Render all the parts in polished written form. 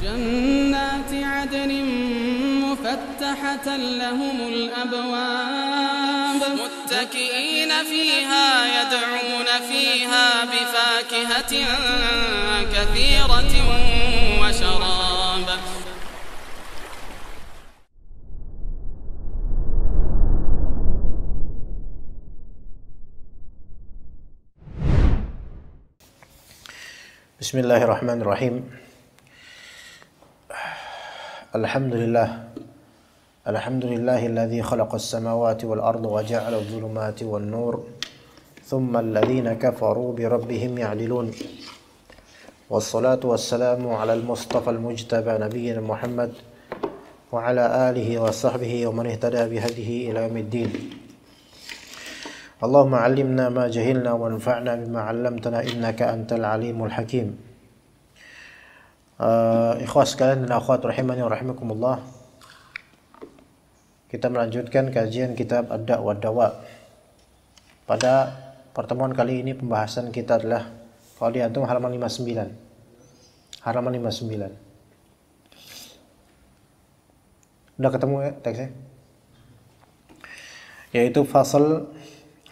جنات عدن مفتحة لهم الأبواب متكئين فيها يدعون فيها بفاكهة كثيرة وشراب. Bismillahirrahmanirrahim. Alhamdulillahilladzi khalaqas samawati wal arda wa ja'ala adh-dhulumati wan nur thumma alladhina kafaru bi rabbihim ya'dilun. Wassalatu wassalamu 'alal mustafa al-mujtaba nabiyyina Muhammad wa 'ala alihi wa sahbihi wa man ihtada bi hadihi ila yaumiddin. Allahumma 'allimna ma jahilna wanfa'na bima 'allamtana innaka antal alimul hakim. Ikhwas sekalian dan akhwat rahimani wa rahimakumullah. Kita melanjutkan kajian kitab Ad-Da' wa Dawa. Pada pertemuan kali ini pembahasan kita adalah kalau di antum halaman 59. Halaman 59. Udah ketemu ya teksnya? Yaitu fasal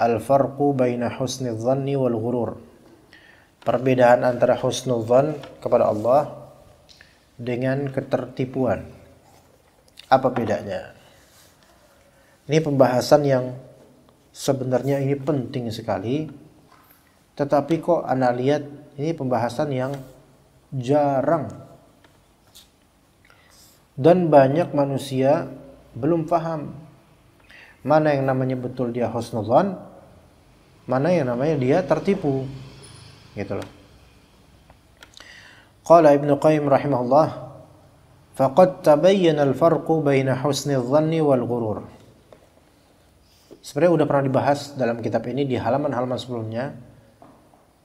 al-farqu baina husnul dhanni wal ghurur. Perbedaan antara husnul dhann kepada Allah dengan ketertipuan. Apa bedanya? Ini pembahasan yang sebenarnya ini penting sekali, tetapi kok Anda lihat ini pembahasan yang jarang dan banyak manusia belum paham mana yang namanya betul dia husnudzan, mana yang namanya dia tertipu, gitu loh. Qala Ibnu Qayyim rahimahullah, faqad tabayyana al-farqu baina husnidh dhanni wal ghurur. Sebenarnya udah pernah dibahas dalam kitab ini di halaman-halaman sebelumnya,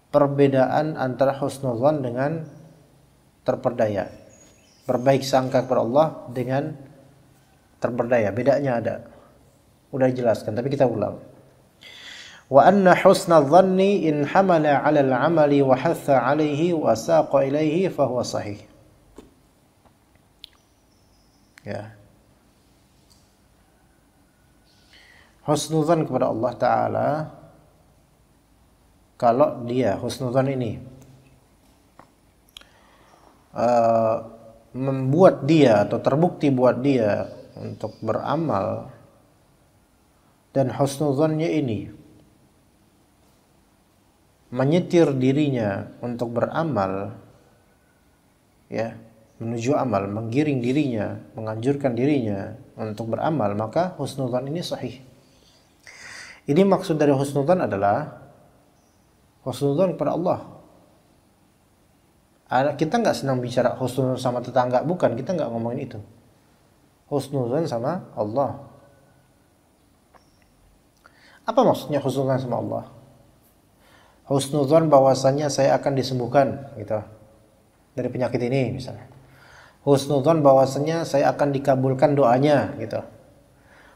perbedaan antara husnudzan dengan terperdaya. Berbaik sangka kepada Allah dengan terperdaya, bedanya ada. Udah dijelaskan, tapi kita ulang. Wa anna husnadh dhanni in hamala 'ala al-'amali wa hatha 'alayhi wa saqa ilayhi fa huwa sahih. Ya. Husnudzan kepada Allah Ta'ala, kalau dia husnudzan ini membuat dia atau terbukti buat dia untuk beramal, dan husnudzannya ini menyetir dirinya untuk beramal, ya, menuju amal, menggiring dirinya, menganjurkan dirinya untuk beramal, maka husnudzan ini sahih. Ini maksud dari husnudzan adalah husnudzan kepada Allah. Kita nggak senang bicara husnudzan sama tetangga, bukan, kita nggak ngomongin itu. Husnudzan sama Allah. Apa maksudnya husnudzan sama Allah? Husnudzan bahwasanya saya akan disembuhkan, gitu, dari penyakit ini misalnya. Husnudzan bahwasanya saya akan dikabulkan doanya, gitu.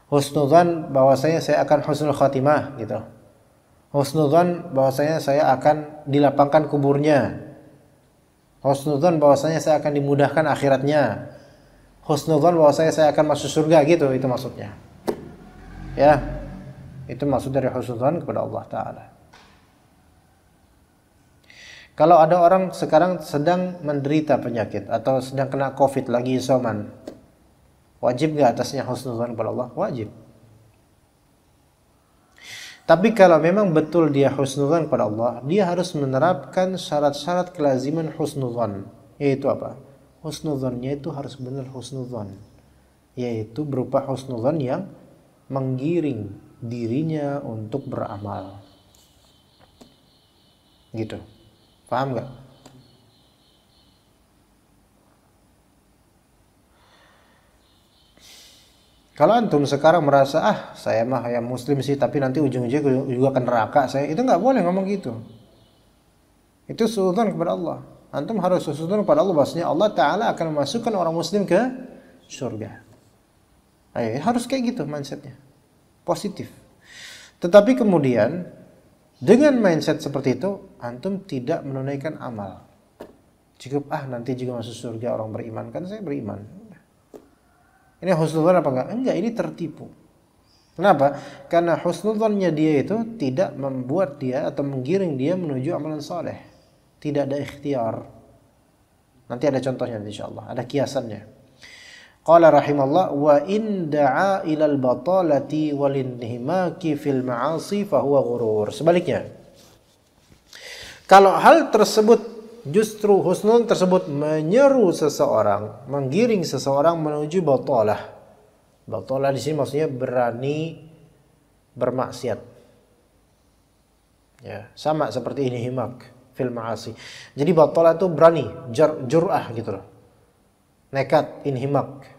Husnudzan bahwasanya saya akan husnul khatimah, gitu. Husnudzan bahwasanya saya akan dilapangkan kuburnya. Husnudzan bahwasanya saya akan dimudahkan akhiratnya. Husnudzan bahwasanya saya akan masuk surga, gitu, itu maksudnya. Ya. Itu maksud dari husnudzan kepada Allah Ta'ala. Kalau ada orang sekarang sedang menderita penyakit atau sedang kena COVID, lagi isoman, wajib gak atasnya husnudzan kepada Allah? Wajib. Tapi kalau memang betul dia husnudzan kepada Allah, dia harus menerapkan syarat-syarat kelaziman husnudzan. Yaitu apa? Husnudzannya itu harus benar husnudzan, yaitu berupa husnudzan yang menggiring dirinya untuk beramal. Gitu. Paham gak? Kalau antum sekarang merasa, saya mah ya muslim sih, tapi nanti ujung-ujungnya juga ke neraka saya, itu nggak boleh ngomong gitu. Itu suudzon kepada Allah. Antum harus suudzon kepada Allah bahwasanya Allah Ta'ala akan memasukkan orang muslim ke surga. Harus kayak gitu mindsetnya, positif. Tetapi kemudian dengan mindset seperti itu, antum tidak menunaikan amal. Cukup nanti juga masuk surga orang beriman, kan saya beriman. Ini husnudzon apa enggak? Enggak, ini tertipu. Kenapa? Karena husnudzonnya dia itu tidak membuat dia atau menggiring dia menuju amalan soleh. Tidak ada ikhtiar. Nanti ada contohnya insyaallah, ada kiasannya. Qala rahimallah wa in da'a ilal batalati wal inhimaki fil ma'asi fa huwa ghurur. Sebaliknya, kalau hal tersebut justru husnul tersebut menyeru seseorang, menggiring seseorang menuju batalah. Batalah di sini maksudnya berani bermaksiat. Ya, sama seperti ini himak fil ma'asi. Jadi batalah itu berani, jur'ah gitu loh. Nekat, inhimak.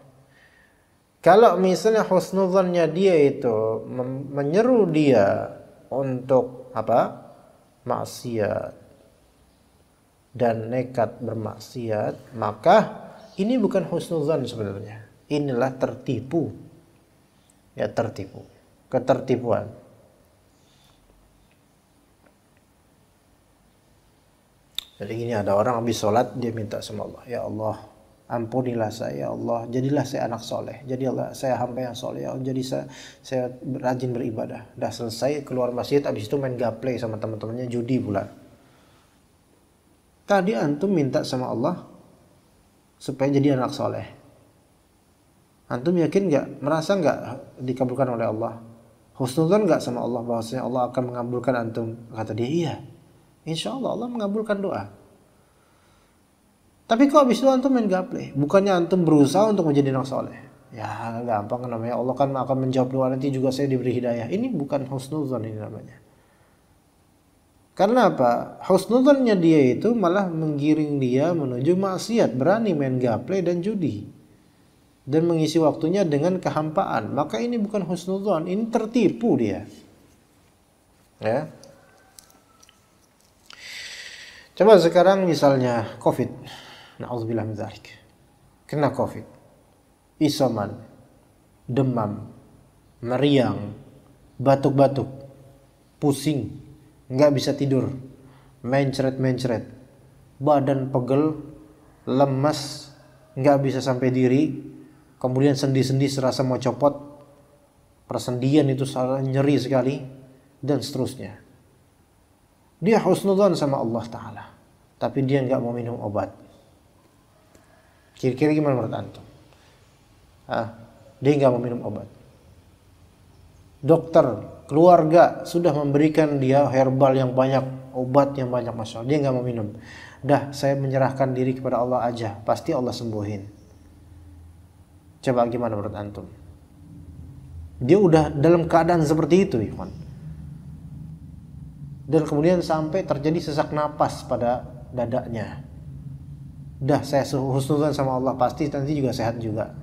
Kalau misalnya husnudzannya dia itu menyeru dia untuk apa? Maksiat dan nekat bermaksiat, maka ini bukan husnudzan sebenarnya. Inilah tertipu. Ya, tertipu. Ketertipuan. Jadi gini, ada orang habis sholat dia minta sama Allah, ya Allah, ampunilah saya, ya Allah, jadilah saya anak soleh, jadilah saya hamba yang soleh, ya Allah, jadi saya rajin beribadah. Dah selesai keluar masjid, habis itu main gaple sama teman-temannya, judi pula. Tadi antum minta sama Allah supaya jadi anak soleh. Antum yakin nggak, merasa nggak dikabulkan oleh Allah? Husnudzon nggak sama Allah bahwasanya Allah akan mengabulkan antum? Kata dia, iya. Insya Allah Allah mengabulkan doa. Tapi kok habis itu antum main gaple? Bukannya antum berusaha untuk menjadi anak soleh? Ya gampang kan namanya. Allah kan akan menjawab doa, nanti juga saya diberi hidayah. Ini bukan husnudzon ini namanya. Karena apa? Husnudzonnya dia itu malah menggiring dia menuju maksiat, berani main gaple dan judi, dan mengisi waktunya dengan kehampaan. Maka ini bukan husnudzon, ini tertipu dia. Ya. Coba sekarang misalnya COVID, na'udzubillah min dzalik, kena COVID, isoman, demam, meriang, batuk-batuk, pusing, nggak bisa tidur, mencret, badan pegel, lemas, nggak bisa sampai diri, kemudian sendi-sendi serasa mau copot, persendian itu nyeri sekali, dan seterusnya. Dia husnudzon sama Allah Ta'ala, tapi dia nggak mau minum obat. Kira-kira gimana menurut antum? Dia nggak mau minum obat. Dokter, keluarga sudah memberikan dia herbal yang banyak, obat yang banyak, masya Allah, dia nggak mau minum. Dah, saya menyerahkan diri kepada Allah aja, pasti Allah sembuhin. Coba gimana menurut antum? Dia udah dalam keadaan seperti itu, ikhwan. Dan kemudian sampai terjadi sesak napas pada dadanya. Dah, saya husnudzon sama Allah, pasti nanti juga sehat juga.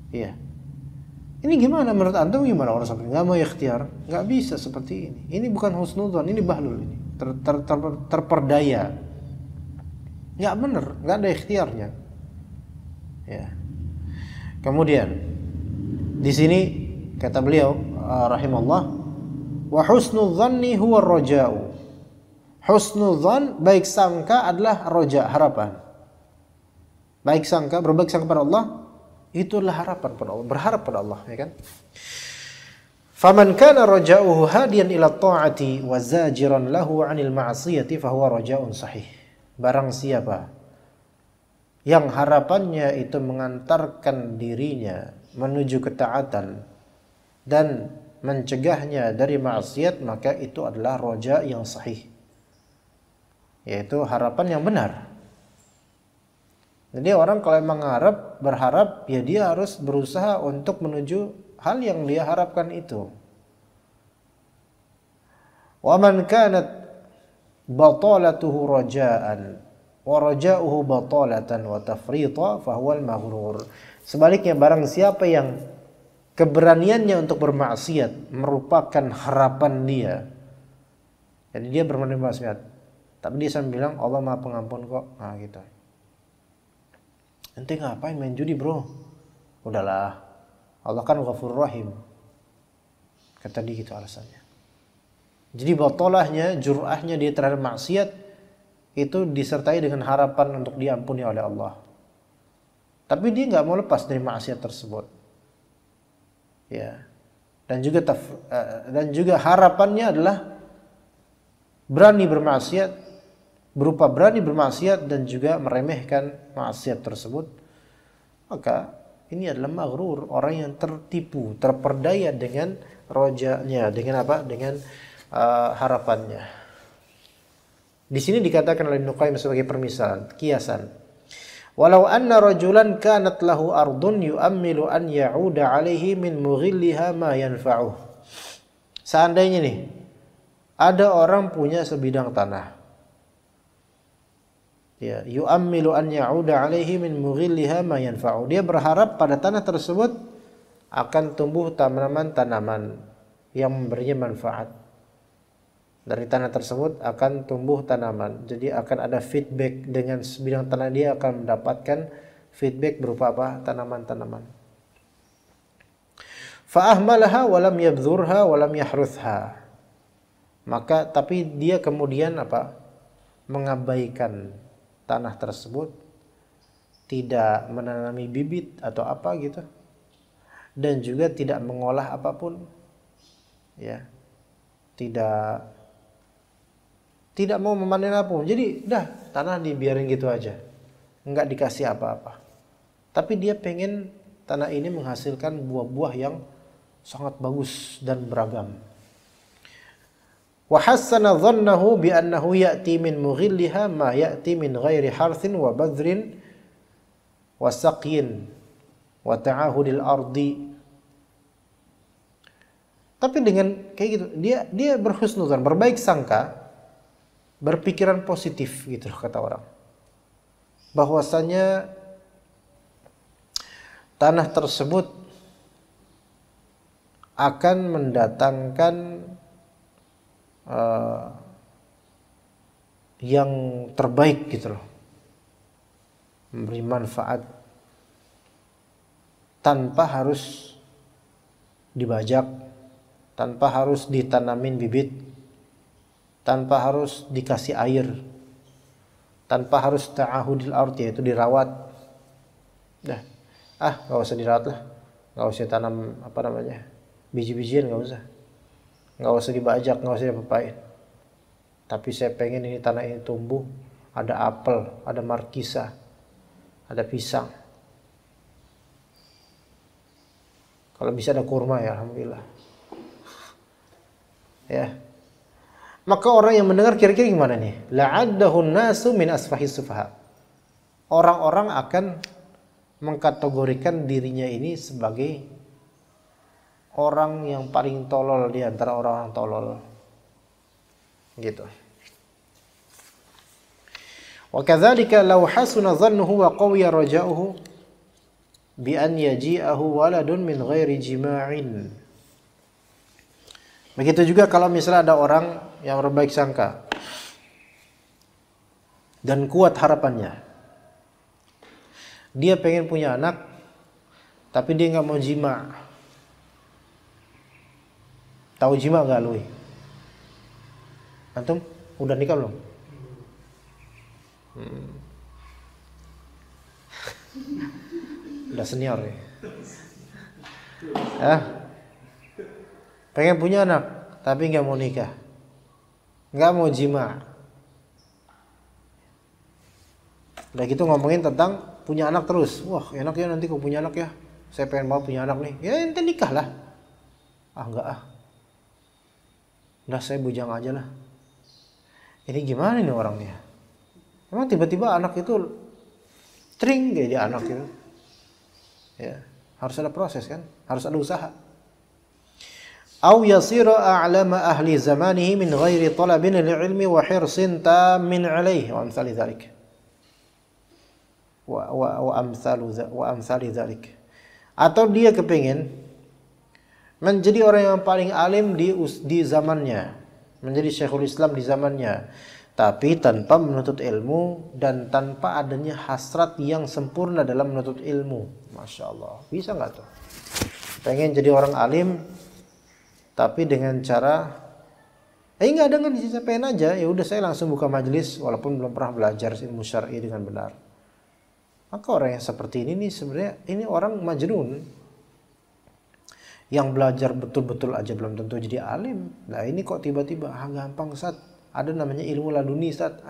Iya. Ini gimana menurut antum? Gimana orang sampai nggak mau ikhtiar? Nggak bisa seperti ini. Ini bukan husnudzon, ini bahlul, ini terperdaya. Nggak bener, nggak ada ikhtiarnya. Ya. Kemudian di sini kata beliau rahimahullah, wa husnudzanni huwa raja'u. Husnudzan, baik sangka, adalah roja, harapan. Baik sangka, berbaik sangka pada Allah, itulah harapan pada Allah, berharap pada Allah, ya kan? Faman kana raja'uhu hadiyan ila ta'ati wa zajiran lahu 'anil ma'siyati fa huwa raja'un sahih. Barang siapa yang harapannya itu mengantarkan dirinya menuju ketaatan dan mencegahnya dari maksiat, maka itu adalah raja yang sahih, yaitu harapan yang benar. Jadi orang kalau memang berharap, ya dia harus berusaha untuk menuju hal yang dia harapkan itu. Wa man kanat batalatuhu raja'an wa raja'uhu batalatan wa tafrita fa huwal maghrur. Sebaliknya, barang siapa yang keberaniannya untuk bermaksiat merupakan harapan dia, jadi dia berani bermaksiat, tapi dia sambil bilang Allah Maha Pengampun kok, nah gitu. Ente ngapain main judi bro? Udahlah, Allah kan Ghafurur Rahim. Kata dia gitu alasannya. Jadi batolahnya, jur'ahnya dia terhadap maksiat itu disertai dengan harapan untuk diampuni oleh Allah. Tapi dia nggak mau lepas dari maksiat tersebut. Ya. Dan juga harapannya adalah berani bermaksiat, berupa berani bermaksiat dan juga meremehkan maksiat tersebut. Maka ini adalah maghrur, orang yang tertipu, terperdaya dengan rojanya, dengan apa? Dengan harapannya. Di sini dikatakan oleh Ibnu Qayyim sebagai permisalan, kiasan. Walau anna rajulan kanat lahu ardun yu'ammilu an ya'uda 'alaihi min mughilliha ma yanfa'uh. Seandainya nih ada orang punya sebidang tanah. Ya, yu'ammilu an ya'uda 'alaihi min mughilliha ma yanfa'uh. Dia berharap pada tanah tersebut akan tumbuh tanaman-tanaman yang memberinya manfaat. Dari tanah tersebut akan tumbuh tanaman. Jadi akan ada feedback dengan sebidang tanah, dia akan mendapatkan feedback berupa apa? Tanaman-tanaman. Fa ahmalaha wa lam yabdhurha wa lam yahruthha. Maka tapi dia kemudian apa? Mengabaikan tanah tersebut, tidak menanami bibit atau apa gitu. Dan juga tidak mengolah apapun. Ya. Tidak mau memanen apapun. Jadi dah tanah dibiarin gitu aja. Enggak dikasih apa-apa. Tapi dia pengen tanah ini menghasilkan buah-buah yang sangat bagus dan beragam. Wa hassana dhannahu bi annahu ya'ti min mughilliha ma ya'ti min ghairi harthin wa badrin wa saqyin wa ta'ahudil ardi. Tapi dengan kayak gitu, dia berhusnudzan, berbaik sangka, berpikiran positif gitu loh kata orang. Bahwasanya tanah tersebut akan mendatangkan yang terbaik gitu loh. Memberi manfaat tanpa harus dibajak, tanpa harus ditanamin bibit, tanpa harus dikasih air, tanpa harus ta'ahudil ard, yaitu dirawat. Dah, nggak usah dirawat lah, nggak usah tanam apa namanya biji-bijian, nggak usah dibajak, nggak usah diapa-apain. Tapi saya pengen ini tanah ini tumbuh, ada apel, ada markisa, ada pisang. Kalau bisa ada kurma ya alhamdulillah. Ya. Maka orang yang mendengar kira-kira gimana nih? La'addahun nasu min asfahis sufaha. Orang-orang akan mengkategorikan dirinya ini sebagai orang yang paling tolol di antara orang-orang tolol. Gitu. Wa kadzalika law hasuna dhannuhu wa qawiya raja'uhu bi an yaji'ahu waladun min ghairi jima'in. Begitu juga kalau misalnya ada orang yang berbaik sangka dan kuat harapannya, dia pengen punya anak tapi dia nggak mau jima. Tahu jima nggak lu? Antum udah nikah belum? Udah senior ya. Pengen punya anak tapi nggak mau nikah, nggak mau jima. Udah gitu ngomongin tentang punya anak terus. Wah enak ya nanti kau punya anak ya. Saya pengen mau punya anak nih. Ya ente nikah lah. Enggak Udah saya bujang aja lah. Ini gimana nih orangnya? Emang tiba-tiba anak itu tring kayak dia anak gitu. Ya harus ada proses kan, harus ada usaha. Au yasira a'lama ahli zamanihi min ghairi talabin lil-ilmi wa hirsin tamin alaihi wa amsal dzalik. Wa amsal dzalik. Atau dia kepingin menjadi orang yang paling alim di zamannya, menjadi Syekhul Islam di zamannya, tapi tanpa menuntut ilmu dan tanpa adanya hasrat yang sempurna dalam menuntut ilmu. Masya Allah, bisa nggak tuh? Pengen jadi orang alim tapi dengan cara Nggak ada ngaji, saya pengen aja. Ya udah saya langsung buka majelis walaupun belum pernah belajar ilmu syar'i dengan benar. Maka orang yang seperti ini nih sebenarnya ini orang majnun. Yang belajar betul-betul aja belum tentu jadi alim. Nah ini kok tiba-tiba gampang Ustaz. Ada namanya ilmu laduni Ustaz.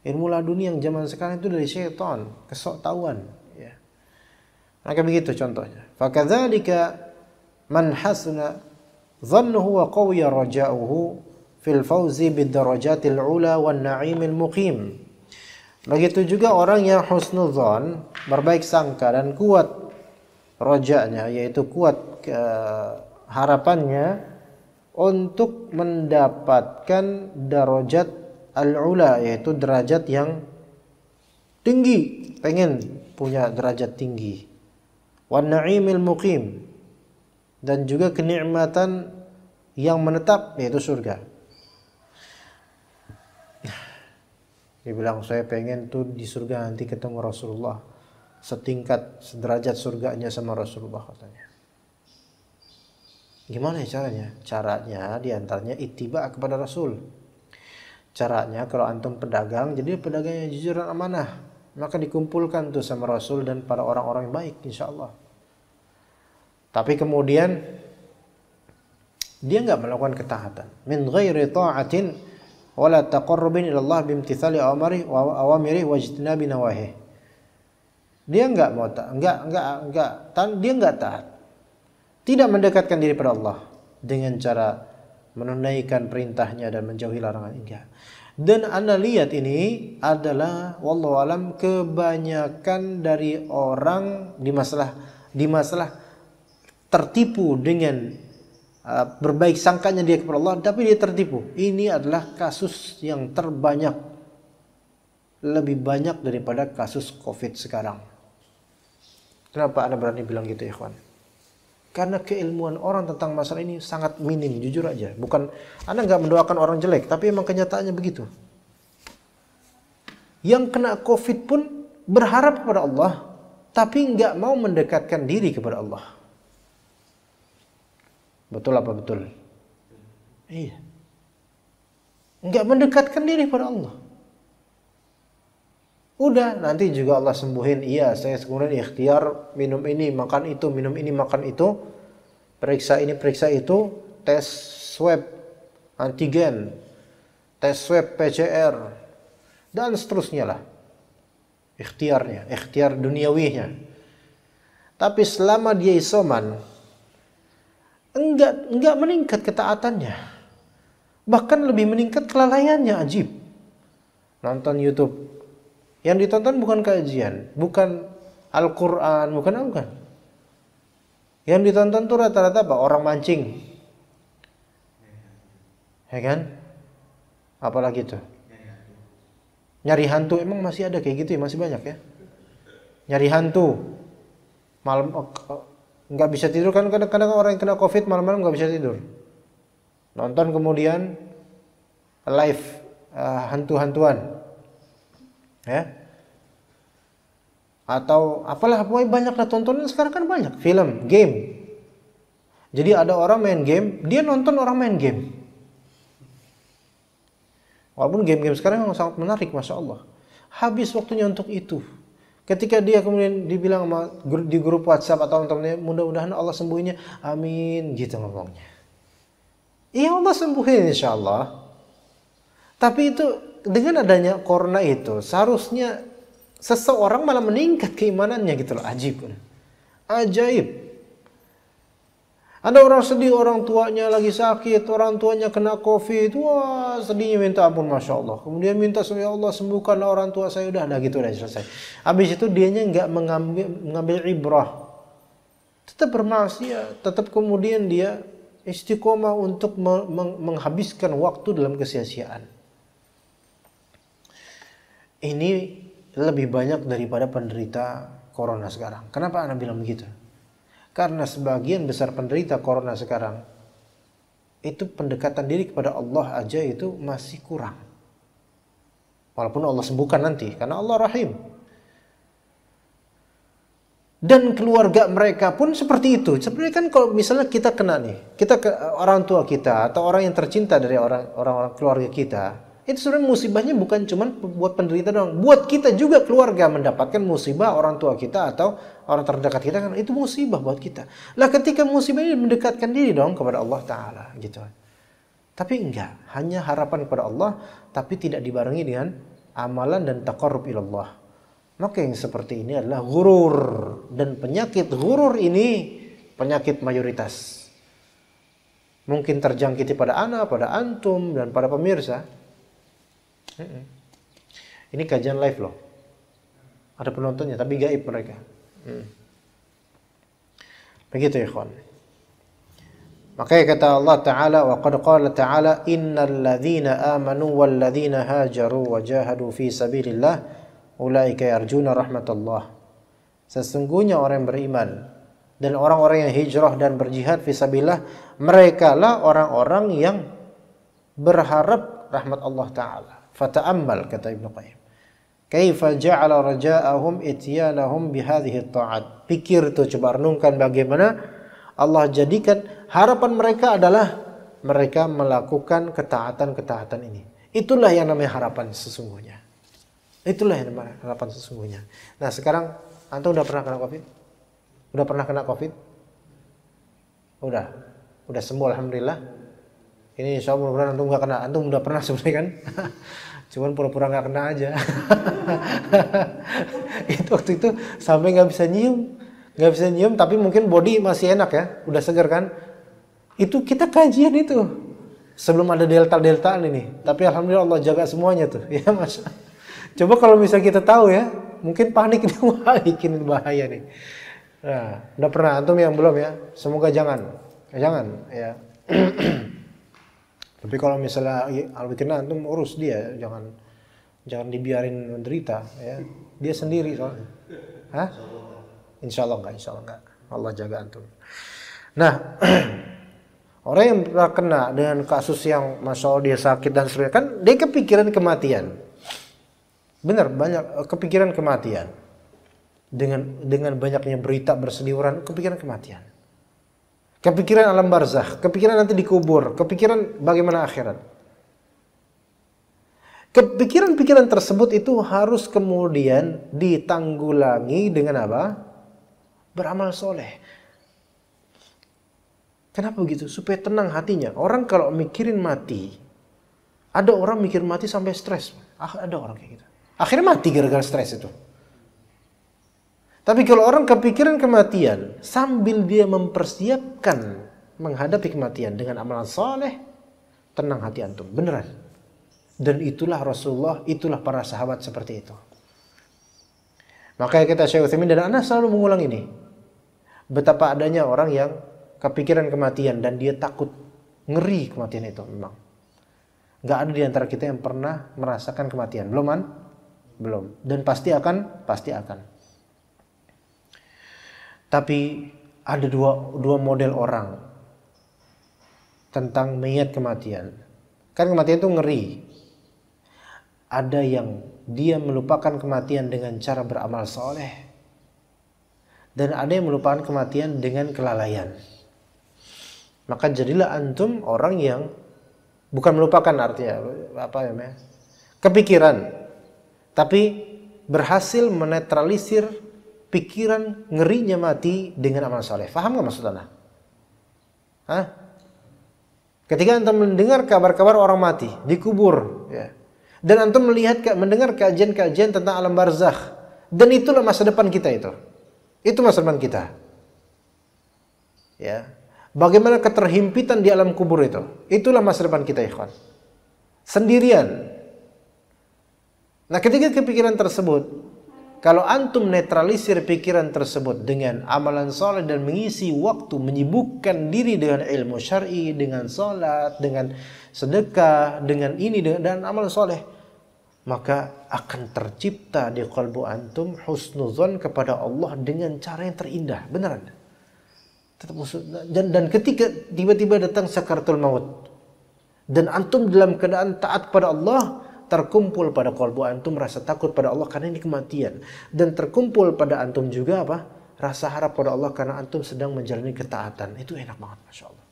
Ilmu laduni yang zaman sekarang itu dari syaitan, kesok tahuan. Ya. Maka begitu contohnya. Fakadzalika man hasuna dhannuhu wa qawiya raja'uhu fil fawzi bid darajatil ula wan na'imil muqim. Begitu juga orang yang husnudzon, berbaik sangka dan kuat roja'nya, yaitu kuat harapannya untuk mendapatkan darajat al-ula, yaitu derajat yang tinggi, pengen punya derajat tinggi. Wan na'imil muqim, dan juga kenikmatan yang menetap, yaitu surga. Dia bilang saya pengen tuh di surga nanti ketemu Rasulullah, setingkat sederajat surganya sama Rasulullah katanya. Gimana caranya? Caranya diantaranya ittiba kepada Rasul. Caranya kalau antum pedagang, jadi pedagang yang jujur dan amanah, maka dikumpulkan tuh sama Rasul dan para orang-orang yang baik insyaallah. Tapi kemudian dia nggak melakukan ketaatan, min ghairi ta'atin wala taqarrubin ila Allah bimtithali awamiri wajtinabi nawahi. Dia enggak mau dia enggak taat. Tidak mendekatkan diri pada Allah dengan cara menunaikan perintahnya dan menjauhi larangan, enggak. Dan Anda lihat ini adalah wallahu alam kebanyakan dari orang di masalah tertipu dengan berbaik sangkanya dia kepada Allah, tapi dia tertipu. Ini adalah kasus yang terbanyak, lebih banyak daripada kasus COVID sekarang. Kenapa Anda berani bilang gitu, ikhwan? Karena keilmuan orang tentang masalah ini sangat minim, jujur aja. Bukan Anda nggak mendoakan orang jelek, tapi emang kenyataannya begitu. Yang kena COVID pun berharap kepada Allah, tapi nggak mau mendekatkan diri kepada Allah. Betul apa betul? Iya. Enggak mendekatkan diri pada Allah. Udah, nanti juga Allah sembuhin. Iya, saya kemudian ikhtiar minum ini, makan itu, minum ini, makan itu, periksa ini, periksa itu, tes swab antigen, tes swab PCR, dan seterusnya lah. Ikhtiarnya, ikhtiar duniawinya. Tapi selama dia isoman, enggak meningkat ketaatannya, bahkan lebih meningkat kelalaiannya. Ajib. Nonton YouTube, yang ditonton bukan kajian, bukan Al-Quran, bukan. Yang ditonton tuh rata-rata apa? Orang mancing, ya kan? Apalagi tuh nyari hantu. Emang masih ada kayak gitu ya? Masih banyak ya nyari hantu malam. Nggak bisa tidur kan, kadang-kadang orang yang kena COVID malam-malam nggak bisa tidur. Nonton kemudian live hantu-hantuan, ya. Atau apalah, pokoknya banyak lah tontonan sekarang kan, banyak film, game. Jadi ada orang main game, dia nonton orang main game. Walaupun game-game sekarang memang sangat menarik, masya Allah. Habis waktunya untuk itu. Ketika dia kemudian dibilang di grup WhatsApp atau teman-temannya, mudah-mudahan Allah sembuhinnya, amin, gitu ngomongnya. Iya, Allah sembuhin insya Allah. Tapi itu dengan adanya corona itu, seharusnya seseorang malah meningkat keimanannya gitu loh. Ajaib. Ada orang sedih, orang tuanya lagi sakit, orang tuanya kena COVID, wah sedihnya minta ampun, masya Allah. Kemudian minta supaya Allah sembuhkanlah orang tua saya, udah gitu, udah selesai. Habis itu dianya nggak mengambil ibrah, tetap bermaksiat, tetap kemudian dia istiqomah untuk menghabiskan waktu dalam kesia-siaan. Ini lebih banyak daripada penderita corona sekarang. Kenapa Anda bilang begitu? Karena sebagian besar penderita corona sekarang itu pendekatan diri kepada Allah aja itu masih kurang. Walaupun Allah sembuhkan nanti, karena Allah Rahim. Dan keluarga mereka pun seperti itu. Sebenarnya kan kalau misalnya kita kena nih, orang tua kita atau orang yang tercinta dari orang-orang keluarga kita, itu sebenarnya musibahnya bukan cuma buat penderita doang, buat kita juga keluarga mendapatkan musibah orang tua kita atau orang terdekat kita, kan itu musibah buat kita. Lah ketika musibah ini mendekatkan diri dong kepada Allah Ta'ala gitu. Tapi enggak, hanya harapan kepada Allah, tapi tidak dibarengi dengan amalan dan taqarrub ilallah. Maka yang seperti ini adalah ghurur, dan penyakit ghurur ini penyakit mayoritas. Mungkin terjangkiti pada ana, pada antum dan pada pemirsa. Ini kajian live loh. Ada penontonnya tapi gaib mereka. Begitu ya ikhwan. Makanya kata Allah Ta'ala, wa qad qala Ta'ala, innal ladzina amanu wal ladzina hajaru wa jahadu fi sabilillah ulaika yarjuna rahmatullah. Sesungguhnya orang yang beriman dan orang-orang yang hijrah dan berjihad fisabilillah, mereka lah orang-orang yang berharap rahmat Allah Ta'ala. Fata'ammal, kata Ibnu Qayyim, kaifa ja'ala raja'ahum ityanahum bihadhihi ta'at. Pikir tuh, coba renungkan bagaimana Allah jadikan harapan mereka adalah mereka melakukan ketaatan-ketaatan ini. Itulah yang namanya harapan sesungguhnya. Itulah yang namanya harapan sesungguhnya. Nah sekarang antum udah pernah kena COVID? Udah pernah kena COVID? Udah sembuh alhamdulillah. Ini insya Allah mudah-mudahan antum nggak kena. Antum udah pernah sebenarnya kan? Cuman pura-pura nggak kena aja. Itu waktu itu sampai nggak bisa nyium, tapi mungkin body masih enak ya, udah segar kan? Itu kita kajian itu sebelum ada delta ini. Tapi alhamdulillah Allah jaga semuanya tuh, ya mas. Coba kalau misalnya kita tahu ya, mungkin panik ini, wah ini bahaya nih. Nah, udah pernah antum yang belum ya? Semoga jangan ya. Tapi kalau misalnya al-kena antum urus dia, jangan dibiarin menderita ya. Dia sendiri soalnya. Hah? Insya Allah enggak. Allah jaga antum. Nah, orang yang pernah kena dengan kasus yang masya Allah dia sakit dan sebagainya, kan dia kepikiran kematian. Benar, banyak kepikiran kematian. Dengan banyaknya berita berseliweran, kepikiran kematian. Kepikiran alam barzakh, kepikiran nanti dikubur, kepikiran bagaimana akhirat. Kepikiran-pikiran tersebut itu harus kemudian ditanggulangi dengan apa? Beramal soleh. Kenapa begitu? Supaya tenang hatinya. Orang kalau mikirin mati, ada orang mikir mati sampai stres. Ada orang kayak gitu. Akhirnya mati gara-gara stres itu. Tapi kalau orang kepikiran kematian sambil dia mempersiapkan menghadapi kematian dengan amalan soleh, tenang hati antum, beneran. Dan itulah Rasulullah, itulah para sahabat seperti itu. Makanya kita Syekh Utsaimin dan Anas selalu mengulang ini. Betapa adanya orang yang kepikiran kematian dan dia takut, ngeri kematian itu memang. Gak ada di antara kita yang pernah merasakan kematian, belum kan? Belum. Dan pasti akan. Tapi ada dua model orang tentang mengingat kematian. Kan kematian itu ngeri. Ada yang dia melupakan kematian dengan cara beramal soleh, dan ada yang melupakan kematian dengan kelalaian. Maka jadilah antum orang yang bukan melupakan, artinya apa namanya? Kepikiran, tapi berhasil menetralisir pikiran ngerinya mati dengan amal soleh. Faham gak maksud anda? Hah? Ketika antum mendengar kabar-kabar orang mati, dikubur, ya, dan antum mendengar kajian-kajian tentang alam barzakh, dan itulah masa depan kita itu masa depan kita. Ya, bagaimana keterhimpitan di alam kubur itulah masa depan kita, ikhwan. Sendirian. Nah, ketika kepikiran tersebut, kalau antum netralisir pikiran tersebut dengan amalan soleh dan mengisi waktu menyibukkan diri dengan ilmu syar'i, dengan salat, dengan sedekah, dengan ini dan amal soleh, maka akan tercipta di qalbu antum husnuzon kepada Allah dengan cara yang terindah, beneran. Dan ketika tiba-tiba datang sakaratul maut dan antum dalam keadaan taat kepada Allah, terkumpul pada qalbu antum rasa takut pada Allah karena ini kematian, dan terkumpul pada antum juga apa? rasa harap pada Allah karena antum sedang menjalani ketaatan. Itu enak banget, Masya Allah.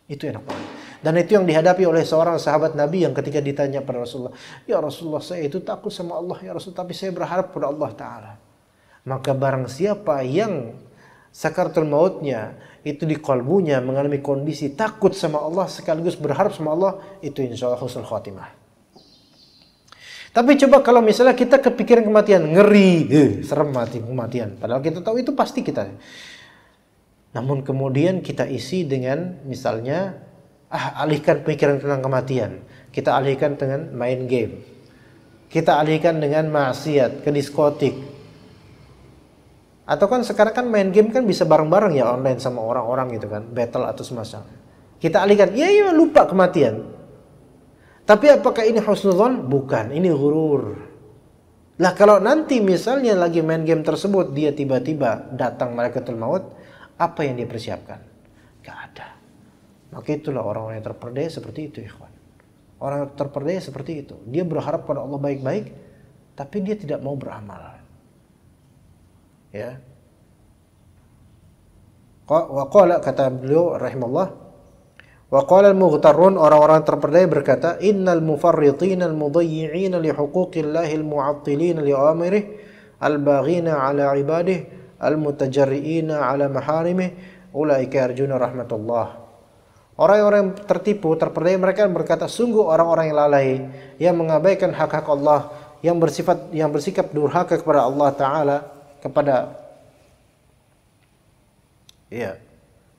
Itu enak banget. Dan itu yang dihadapi oleh seorang sahabat Nabi yang ketika ditanya pada Rasulullah, ya Rasulullah, saya itu takut sama Allah ya Rasul, tapi saya berharap pada Allah Ta'ala. Maka barang siapa yang sakaratul mautnya itu di kalbunya mengalami kondisi takut sama Allah sekaligus berharap sama Allah, itu insya Allah husnul khatimah. Tapi coba kalau misalnya kita kepikiran kematian, ngeri, serem mati kematian. Padahal kita tahu itu pasti kita. Namun kemudian kita isi dengan misalnya, alihkan pikiran tentang kematian. Kita alihkan dengan main game. Kita alihkan dengan maksiat, ke diskotik. Atau kan sekarang kan main game kan bisa bareng-bareng ya online sama orang-orang gitu kan, battle atau semacam. Kita alihkan, ya lupa kematian. Tapi apakah ini husnudzon? Bukan, ini ghurur. Lah kalau nanti misalnya lagi main game tersebut, dia tiba-tiba datang malaikatul maut, apa yang dia persiapkan? Gak ada. Maka itulah orang-orang yang terperdaya seperti itu, ikhwan. Orang yang terperdaya seperti itu. Dia berharap pada Allah baik-baik, tapi dia tidak mau beramal. Ya. Wa qala, kata beliau rahimahullah, wa qala al-mughtarrun, orang-orang terperdaya berkata, innal mufarritina al-mudayyi'ina li huquqillahi al-mu'attilina li amirih al-baghina ala ibadih al-mutajarri'ina ala maharimih ulaika yarjuna rahmatullah. Orang-orang yang tertipu, terperdaya, mereka berkata, sungguh orang-orang yang lalai, yang mengabaikan hak-hak Allah, yang bersikap durhaka kepada Allah Ta'ala, kepada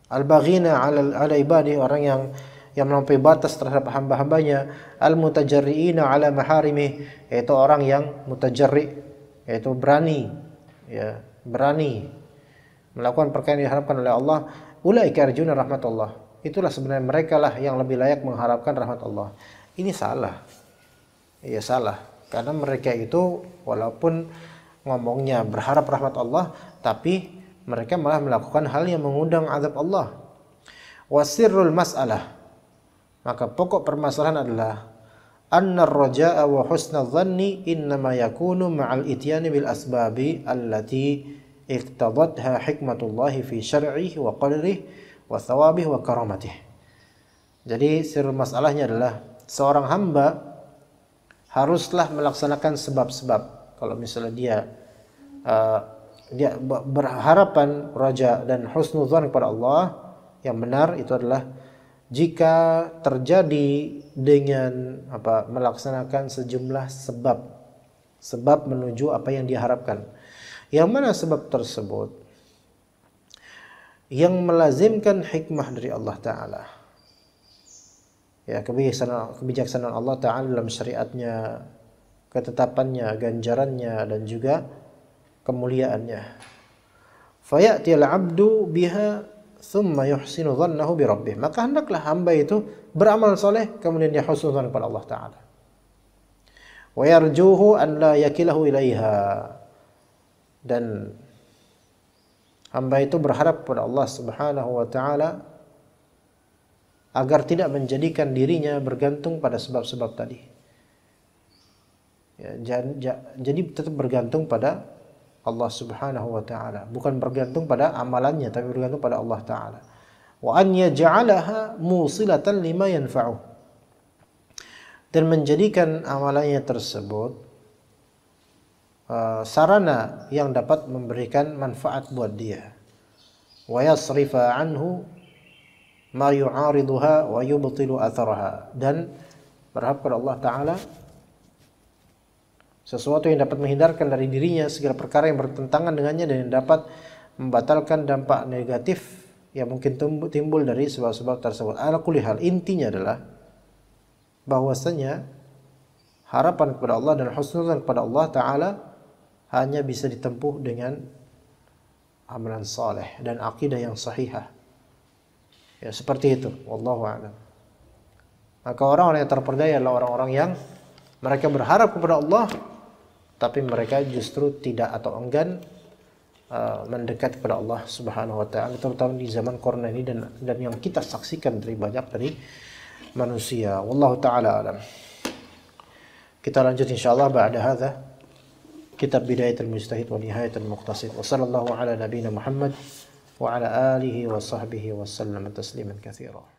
al-baghina ala ibadi, orang yang melampaui batas terhadap hamba-hambanya, al-mutajarri'ina ala maharimih, yaitu orang yang mutajarri, yaitu berani melakukan perkara yang diharapkan oleh Allah, ulaika yarjuna rahmatullah. Itulah sebenarnya mereka lah yang lebih layak mengharapkan rahmat Allah. Ini salah. Iya salah, karena mereka itu walaupun ngomongnya berharap rahmat Allah, tapi mereka malah melakukan hal yang mengundang azab Allah. Wasirrul mas'alah, maka pokok permasalahan adalah anna ar-raja'a wa husna dhanni innama yakunu ma'al ityani bil asbabi allati iqtadatha hikmatullahi fi syar'ihi wa qadrihi wa thawabihi wa karamatih. Jadi sirrul masalahnya adalah seorang hamba haruslah melaksanakan sebab-sebab. Kalau misalnya dia berharapan, raja dan husnudzan kepada Allah, yang benar itu adalah jika terjadi dengan melaksanakan sejumlah sebab menuju apa yang diharapkan. Yang mana sebab tersebut yang melazimkan hikmah dari Allah Ta'ala, ya, kebijaksanaan Allah Ta'ala dalam syariatnya, ketetapannya, ganjarannya, dan juga kemuliaannya. Fayati al-abdu biha thumma yuhsinu dhannahu bi rabbih. Maka hendaklah hamba itu beramal soleh kemudian dia husnudzan kepada Allah Ta'ala. Wa yarjuhu an la yakilahu ilaiha. Dan hamba itu berharap kepada Allah Subhanahu wa Ta'ala agar tidak menjadikan dirinya bergantung pada sebab-sebab tadi. Ya, jadi tetap bergantung pada Allah Subhanahu wa Ta'ala, bukan bergantung pada amalannya, tapi bergantung pada Allah Ta'ala. Wa an yaj'alaha musilatan lima yanfa'uh, dan menjadikan amalannya tersebut sarana yang dapat memberikan manfaat buat dia. Wa yasrifa anhu ma yu'ariduha wa yubtilu atharaha, dan berharap kepada Allah Ta'ala sesuatu yang dapat menghindarkan dari dirinya segala perkara yang bertentangan dengannya dan yang dapat membatalkan dampak negatif yang mungkin timbul dari sebab-sebab tersebut. Ala kulli hal, intinya adalah bahwasanya harapan kepada Allah dan husnudzan kepada Allah Ta'ala hanya bisa ditempuh dengan amalan saleh dan akidah yang sahihah. Ya, seperti itu. Wallahu a'lam. Maka orang-orang yang terperdaya adalah orang-orang yang mereka berharap kepada Allah, tapi mereka justru tidak atau enggan mendekat kepada Allah Subhanahu wa Ta'ala, terutama di zaman corona ini dan yang kita saksikan dari banyak dari manusia. Wallahu ta'ala alam. Kita lanjut insyaallah ba'da hadza. kitab Bidayatul Mujtahid wa Nihayatul Muqtasid. Wa sallallahu ala nabiyina Muhammad wa ala alihi wa sahbihi wa sallam tasliman katsira.